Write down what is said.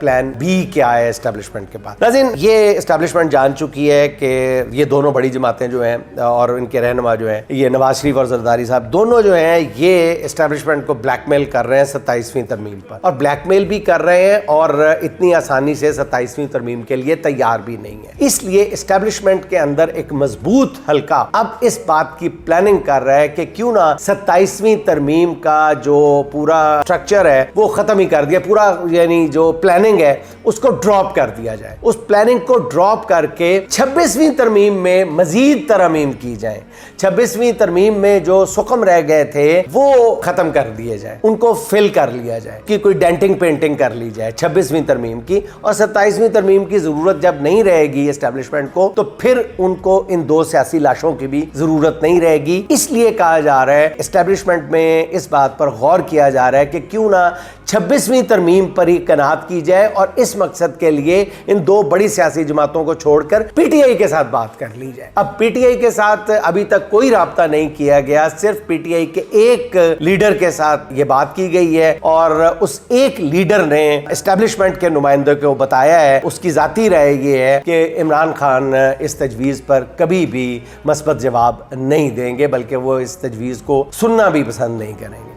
Plan B क्या है establishment के पास। नाज़रीन, ये एस्टेब्लिशमेंट जान चुकी है कि ये दोनों बड़ी जमातें जो हैं और इनके रहनुमा जो हैं, ये नवाज शरीफ और जरदारी साहब, दोनों जो हैं ये एस्टेब्लिशमेंट को ब्लैकमेल कर रहे हैं 27वीं तरमीम पर, और ब्लैकमेल भी कर रहे हैं और इतनी आसानी से 27वीं तरमीम के लिए तैयार भी नहीं है। इसलिए एस्टेब्लिशमेंट के अंदर एक मजबूत हल्का अब इस बात की प्लानिंग कर रहा है कि क्यों ना 27वीं तरमीम का जो पूरा स्ट्रक्चर है वो खत्म ही कर दिया, पूरा यानी जो प्लानिंग है उसको ड्रॉप कर दिया जाए। उस प्लानिंग को ड्रॉप करके 26वीं तरमीम में मजीद तरमीम की जाए। 26वीं तरमीम में जो सुकम रह गए थे वो खत्म कर दिए जाए, उनको फिल कर लिया जाए कि कोई डेंटिंग पेंटिंग कर ली जाए 26वीं तरमीम की, और 27वीं तरमीम की जरूरत जब नहीं रहेगी एस्टेब्लिशमेंट को तो फिर उनको इन दो सियासी लाशों की भी जरूरत नहीं रहेगी। इसलिए कहा जा रहा है एस्टेब्लिशमेंट में इस बात पर गौर किया जा रहा है कि क्यों ना 26वीं तरमीम पर ही कनात की जाए और इस मकसद के लिए इन दो बड़ी सियासी जमातों को छोड़कर पीटीआई के साथ बात कर ली जाए। अब पीटीआई के साथ अभी तक कोई राब्ता नहीं किया गया, सिर्फ पीटीआई के एक लीडर के साथ ये बात की गई है और उस एक लीडर ने एस्टेब्लिशमेंट के नुमाइंदों को बताया है, उसकी जाती राय ये है कि इमरान खान इस तजवीज़ पर कभी भी मस्बत जवाब नहीं देंगे, बल्कि वो इस तजवीज़ को सुनना भी पसंद नहीं करेंगे।